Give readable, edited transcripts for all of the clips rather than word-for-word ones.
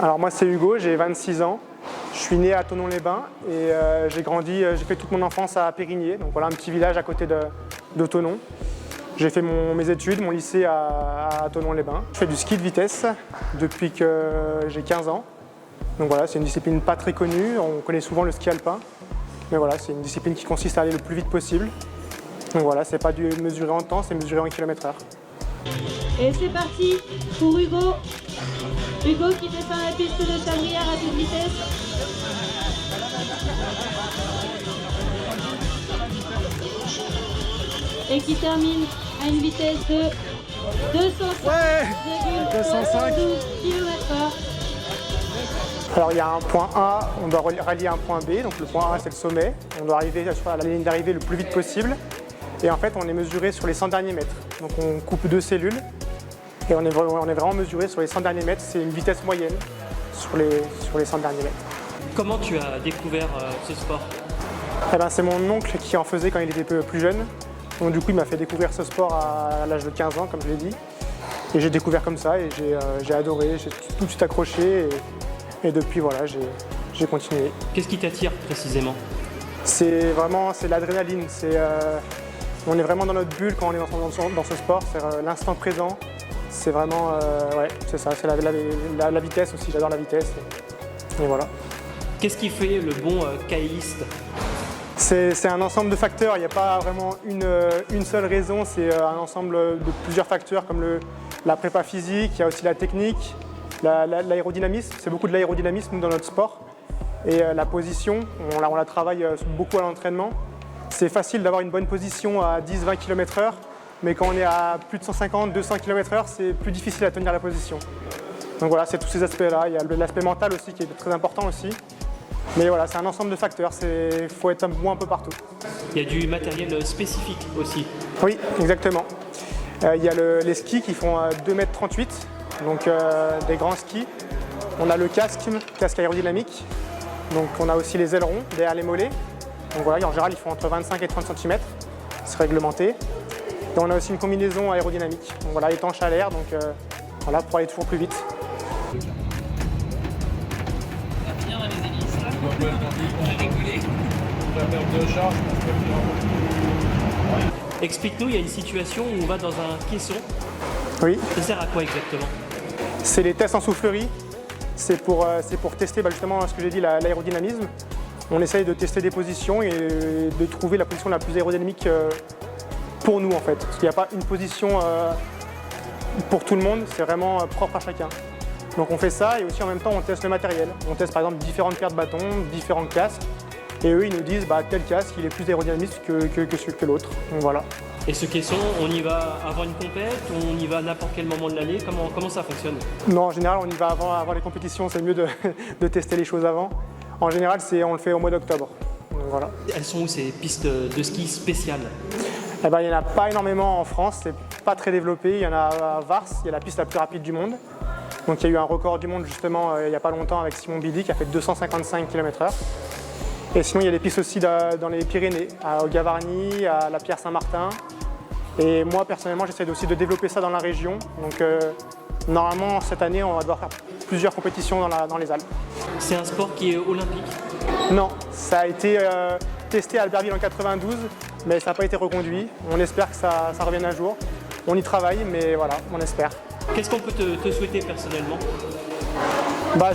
Alors moi c'est Hugo, j'ai 26 ans. Je suis né à Thonon-les-Bains et j'ai fait toute mon enfance à Périgné, donc voilà un petit village à côté de Thonon. J'ai fait mes études, mon lycée à Thonon-les-Bains. Je fais du ski de vitesse depuis que j'ai 15 ans. Donc voilà, c'est une discipline pas très connue, on connaît souvent le ski alpin. Mais voilà, c'est une discipline qui consiste à aller le plus vite possible. Donc voilà, c'est pas mesuré en temps, c'est mesuré en km/h. Et c'est parti pour Hugo. Hugo qui descend la piste de Sablières à toute vitesse. Et qui termine à une vitesse de 205,12 km/h. Alors il y a un point A, on doit rallier un point B, donc le point A c'est le sommet. On doit arriver à la ligne d'arrivée le plus vite possible. Et en fait on est mesuré sur les 100 derniers mètres. Donc on coupe 2 cellules et on est vraiment mesuré sur les 100 derniers mètres. C'est une vitesse moyenne sur les 100 derniers mètres. Comment tu as découvert ce sport? Eh ben, c'est mon oncle qui en faisait quand il était plus jeune. Donc du coup il m'a fait découvrir ce sport à l'âge de 15 ans comme je l'ai dit. Et j'ai découvert comme ça et j'ai adoré, j'ai tout de suite accroché. Et depuis, voilà, j'ai continué. Qu'est-ce qui t'attire précisément? C'est l'adrénaline. On est vraiment dans notre bulle quand on est dans ce sport. C'est l'instant présent. C'est vraiment, ouais, c'est ça. C'est la vitesse aussi. J'adore la vitesse. Et voilà. Qu'est-ce qui fait le bon caïste? C'est un ensemble de facteurs. Il n'y a pas vraiment une seule raison. C'est un ensemble de plusieurs facteurs comme la prépa physique. Il y a aussi la technique. L'aérodynamisme, c'est beaucoup de l'aérodynamisme dans notre sport. Et la position, on la travaille beaucoup à l'entraînement. C'est facile d'avoir une bonne position à 10-20 km/h, mais quand on est à plus de 150-200 km/h, c'est plus difficile à tenir la position. Donc voilà, c'est tous ces aspects-là. Il y a l'aspect mental aussi qui est très important aussi. Mais voilà, c'est un ensemble de facteurs, il faut être bon un peu partout. Il y a du matériel spécifique aussi. Oui, exactement. Il y a les skis qui font 2,38 m. Donc des grands skis. On a le casque aérodynamique. Donc on a aussi les ailerons derrière les mollets. Donc voilà, en général ils font entre 25 et 30 cm. C'est réglementé. Et on a aussi une combinaison aérodynamique. Donc voilà, étanche à l'air, donc voilà, pour aller toujours plus vite. Explique-nous, il y a une situation où on va dans un caisson. Oui. Ça sert à quoi exactement? C'est les tests en soufflerie. C'est pour tester justement ce que j'ai dit, l'aérodynamisme. On essaye de tester des positions et de trouver la position la plus aérodynamique pour nous en fait. Parce qu'il n'y a pas une position pour tout le monde, c'est vraiment propre à chacun. Donc on fait ça et aussi en même temps on teste le matériel. On teste par exemple différentes paires de bâtons, différents casques. Et eux ils nous disent tel casque il est plus aérodynamique que l'autre. Donc voilà. Et ce caisson, on y va avant une compète, on y va à n'importe quel moment de l'année, comment ça fonctionne? Non, en général on y va avant les compétitions, c'est mieux de tester les choses avant. En général on le fait au mois d'octobre. Voilà. Elles sont où ces pistes de ski spéciales? Eh ben, il n'y en a pas énormément en France, c'est pas très développé. Il y en a à Vars, il y a la piste la plus rapide du monde. Donc il y a eu un record du monde justement il n'y a pas longtemps avec Simon Bidy qui a fait 255 km/h. Et sinon il y a des pistes aussi dans les Pyrénées, au Gavarnie, à la Pierre-Saint-Martin. Et moi personnellement j'essaie aussi de développer ça dans la région. Donc normalement cette année on va devoir faire plusieurs compétitions dans les Alpes. C'est un sport qui est olympique? Non, ça a été testé à Albertville en 92, mais ça n'a pas été reconduit. On espère que ça revienne un jour. On y travaille, mais voilà, on espère. Qu'est-ce qu'on peut te souhaiter personnellement?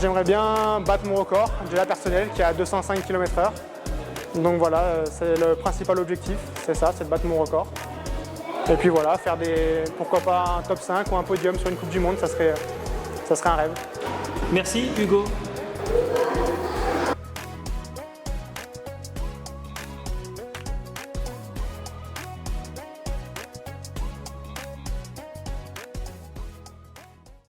J'aimerais bien battre mon record, déjà personnel, qui est à 205 km/h. Donc voilà, c'est le principal objectif, c'est ça, c'est de battre mon record. Et puis voilà, faire pourquoi pas un top 5 ou un podium sur une Coupe du Monde, ça serait un rêve. Merci Hugo.